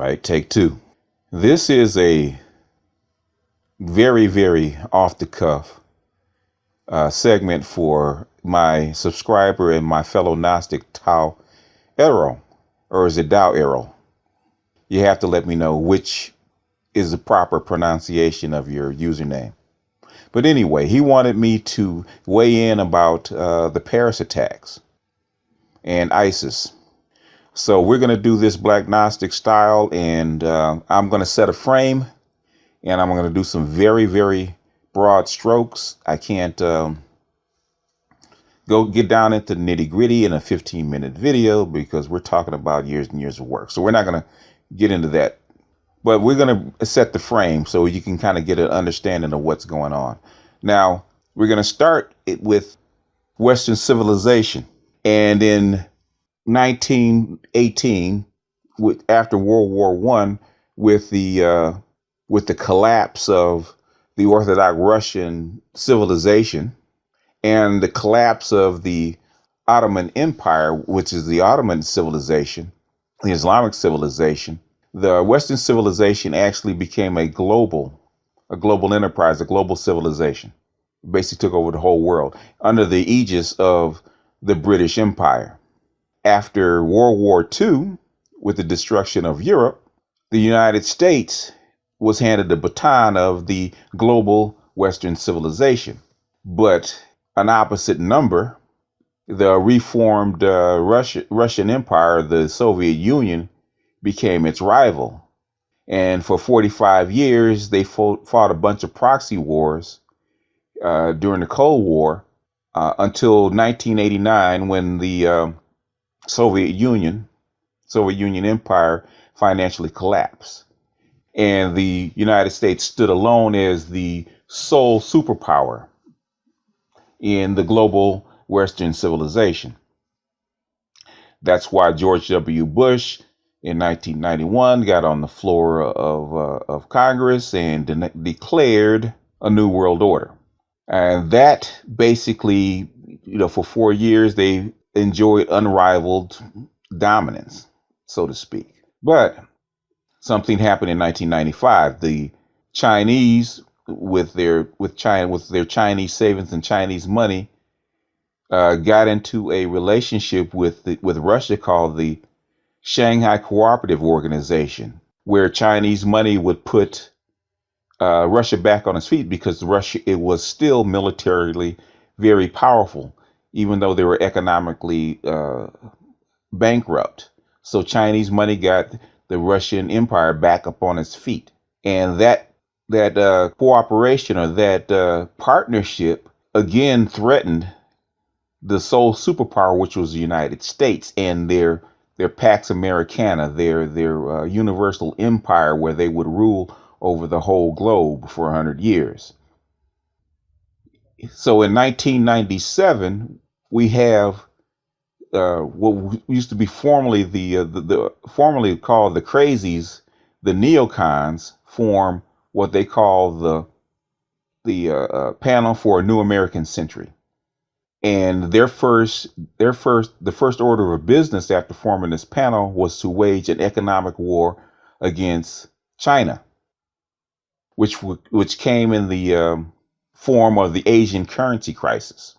right, take two. This is a very, very off the cuff segment for my subscriber and my fellow Gnostic Tau Eroll, or is it Tau Eroll? You have to let me know which is the proper pronunciation of your username. But anyway, he wanted me to weigh in about the Paris attacks and ISIS. So we're going to do this Black Gnostic style, and I'm going to set a frame, and I'm going to do some very, very broad strokes. I can't go get down into the nitty gritty in a 15-minute video because we're talking about years and years of work. So we're not going to get into that, but we're going to set the frame so you can kind of get an understanding of what's going on. Now, we're going to start it with Western civilization. And in 1918, after World War I, with the collapse of the Orthodox Russian civilization and the collapse of the Ottoman Empire, which is the Ottoman civilization, the Islamic civilization, the Western civilization actually became a global enterprise, a global civilization. Basically took over the whole world under the aegis of the British Empire. After World War II, with the destruction of Europe, the United States was handed the baton of the global Western civilization. But an opposite number, the reformed Russian Empire, the Soviet Union, became its rival. And for 45 years, they fought a bunch of proxy wars during the Cold War until 1989, when the Soviet Union Empire financially collapsed. And the United States stood alone as the sole superpower in the global Western civilization. That's why George W. Bush in 1991 got on the floor of Congress and declared a new world order. And that basically, for 4 years, they enjoyed unrivaled dominance, so to speak. But something happened in 1995. The Chinese, with their Chinese savings and Chinese money, got into a relationship with Russia called the Shanghai Cooperative Organization, where Chinese money would put Russia back on its feet, because it was still militarily very powerful, even though they were economically bankrupt. So Chinese money got the Russian Empire back up on its feet, and that cooperation, or that partnership, again threatened the sole superpower, which was the United States, and their Pax Americana, their universal empire, where they would rule over the whole globe for 100 years. So in 1997, we have what used to be formerly formerly called the crazies, the neocons, form what they call the Panel for a New American Century. And the first order of business after forming this panel was to wage an economic war against China, which came in the form of the Asian currency crisis.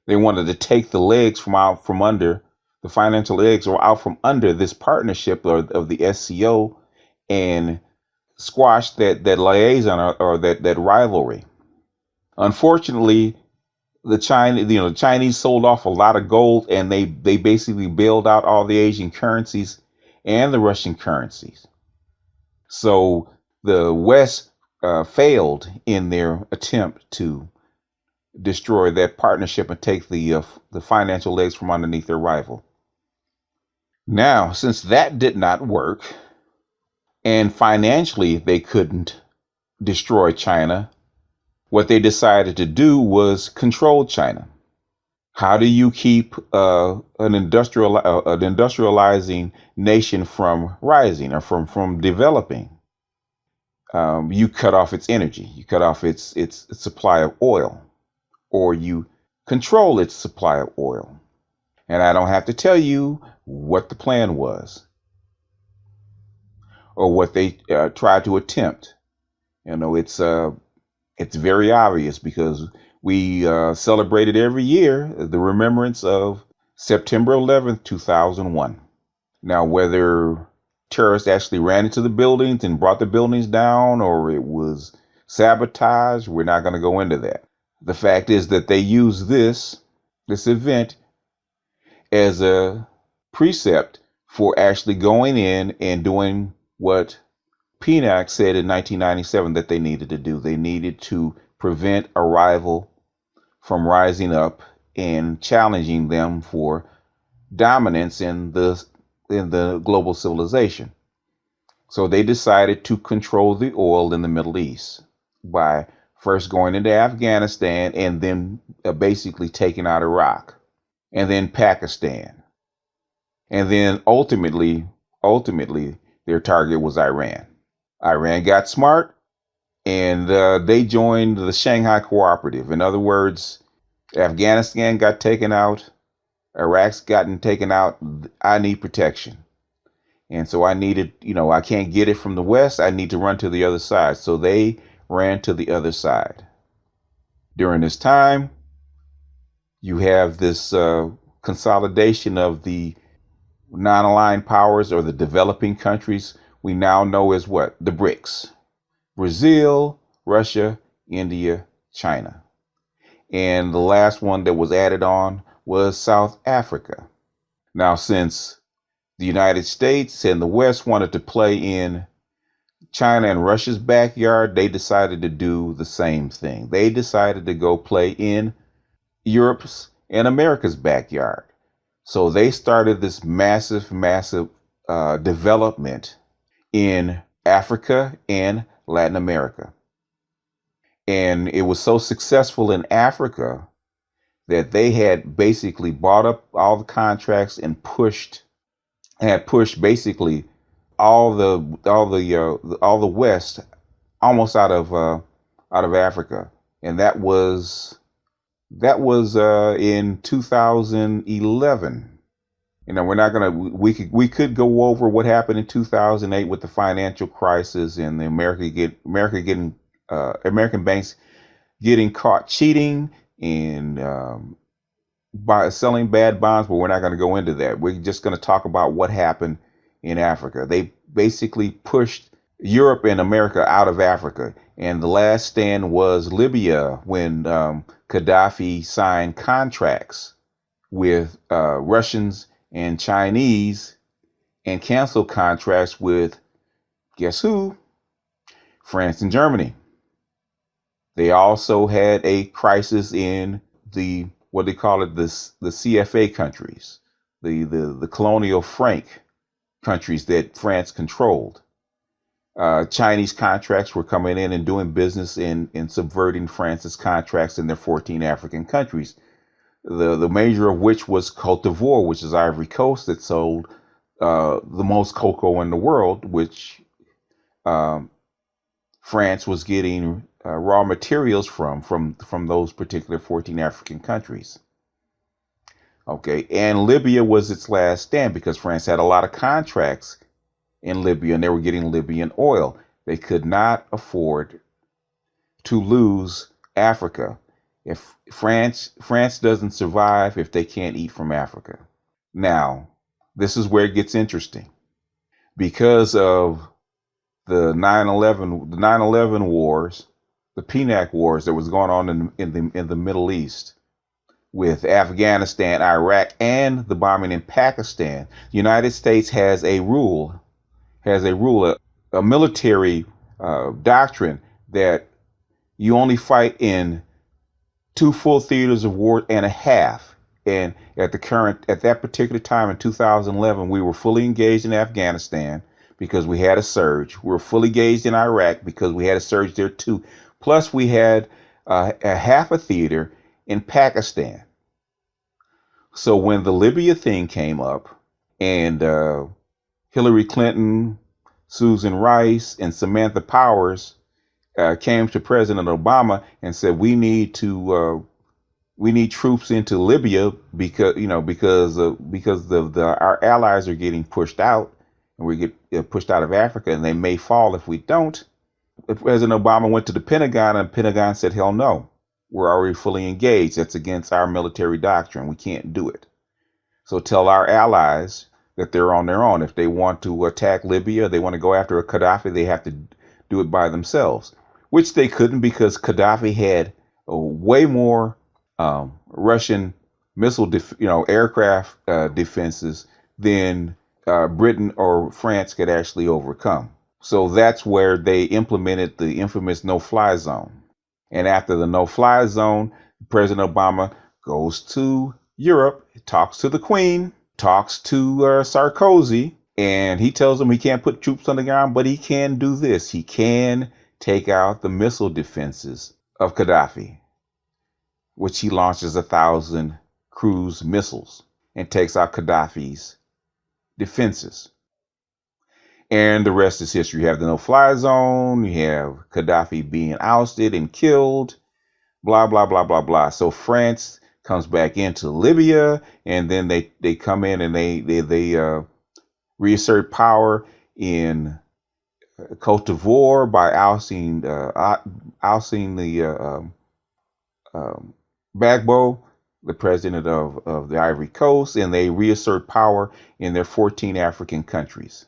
They wanted to take the legs from under the financial legs, or out from under this partnership of the SCO, and squash that liaison, or that rivalry. Unfortunately, the Chinese sold off a lot of gold, and they basically bailed out all the Asian currencies and the Russian currencies. So the West failed in their attempt to destroy that partnership and take the financial legs from underneath their rival. Now, since that did not work, and financially they couldn't destroy China, what they decided to do was control China. How do you keep an industrializing nation from rising, or from developing? You cut off its energy, you cut off its supply of oil, or you control its supply of oil. And I don't have to tell you what the plan was. or what they tried to attempt. It's very obvious because we celebrated every year the remembrance of September 11th, 2001. Now, whether terrorists actually ran into the buildings and brought the buildings down or it was sabotage, we're not going to go into that. The fact is that they used this event as a precept for actually going in and doing what PNAC said in 1997 that they needed to do. They needed to prevent a rival from rising up and challenging them for dominance in the global civilization. So they decided to control the oil in the Middle East by first going into Afghanistan and then basically taking out Iraq, and then Pakistan, and then ultimately their target was Iran. Iran got smart, and they joined the Shanghai Cooperative. In other words, Afghanistan got taken out, Iraq's gotten taken out. I need protection. And so I needed, I can't get it from the West. I need to run to the other side. So they ran to the other side. During this time, you have this consolidation of the non-aligned powers, or the developing countries we now know as what? The BRICS. Brazil, Russia, India, China. And the last one that was added on was South Africa. Now, since the United States and the West wanted to play in China and Russia's backyard, they decided to do the same thing. They decided to go play in Europe's and America's backyard. So they started this massive development in Africa and Latin America. And it was so successful in Africa that they had basically bought up all the contracts and pushed basically all the West almost out of Africa. And that was in 2011. We're not gonna we could go over what happened in 2008 with the financial crisis and the American banks getting caught cheating and by selling bad bonds, but we're not going to go into that. We're just going to talk about what happened in Africa. They basically pushed Europe and America out of Africa. And the last stand was Libya, when Gaddafi signed contracts with Russians and Chinese and canceled contracts with, guess who? France and Germany. They also had a crisis in the, what they call it, the CFA countries, the colonial Franc countries that France controlled. Chinese contracts were coming in and doing business in subverting France's contracts in their 14 African countries. The major of which was Cote d'Ivoire, which is Ivory Coast, that sold the most cocoa in the world, which France was getting raw materials from those particular 14 African countries. Okay, and Libya was its last stand because France had a lot of contracts in Libya and they were getting Libyan oil. They could not afford to lose Africa. If France doesn't survive if they can't eat from Africa. Now, this is where it gets interesting. Because of the 9/11 wars, the PNAC wars that was going on in the Middle East, with Afghanistan, Iraq, and the bombing in Pakistan, the United States has a military doctrine that you only fight in 2 full theaters of war and a half. And at that particular time in 2011, we were fully engaged in Afghanistan because we had a surge. We were fully engaged in Iraq because we had a surge there too. Plus, we had a half a theater in Pakistan. So when the Libya thing came up and Hillary Clinton, Susan Rice, and Samantha Powers came to President Obama and said, we need troops into Libya because our allies are getting pushed out and we get pushed out of Africa, and they may fall if we don't. If President Obama went to the Pentagon, and the Pentagon said, hell no, we're already fully engaged. That's against our military doctrine. We can't do it. So tell our allies that they're on their own. If they want to attack Libya, they want to go after a Gaddafi, they have to do it by themselves, which they couldn't because Gaddafi had way more Russian missile, aircraft defenses than Britain or France could actually overcome. So that's where they implemented the infamous no-fly zone. And after the no-fly zone, President Obama goes to Europe, talks to the Queen, talks to Sarkozy, and he tells them he can't put troops on the ground, but he can do this. He can take out the missile defenses of Gaddafi, which he launches 1,000 cruise missiles and takes out Gaddafi's defenses. And the rest is history. You have the no-fly zone. You have Gaddafi being ousted and killed, blah, blah, blah, blah, blah. So France comes back into Libya, and then they come in and they reassert power in Cote d'Ivoire by ousting the Gbagbo, the president of the Ivory Coast, and they reassert power in their 14 African countries.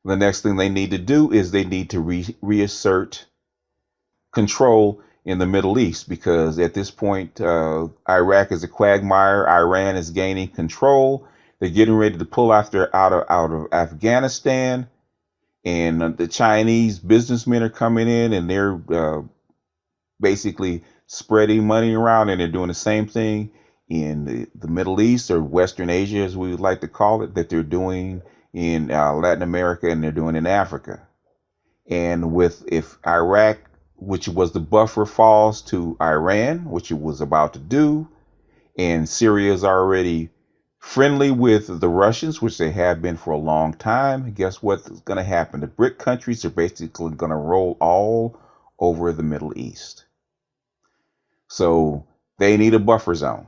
The next thing they need to do is they need to reassert control in the Middle East, because at this point, Iraq is a quagmire. Iran is gaining control. They're getting ready to pull out of Afghanistan, and the Chinese businessmen are coming in, and they're basically spreading money around, and they're doing the same thing in the Middle East, or Western Asia, as we would like to call it, that they're doing in Latin America, and they're doing in Africa. And if Iraq, which was the buffer, falls to Iran, which it was about to do, and Syria is already friendly with the Russians, which they have been for a long time, guess what's going to happen? The BRIC countries are basically going to roll all over the Middle East. So they need a buffer zone.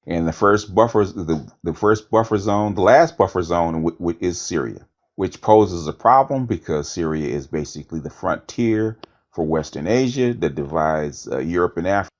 And the first buffer zone, the last buffer zone is Syria, which poses a problem because Syria is basically the frontier for Western Asia that divides Europe and Africa.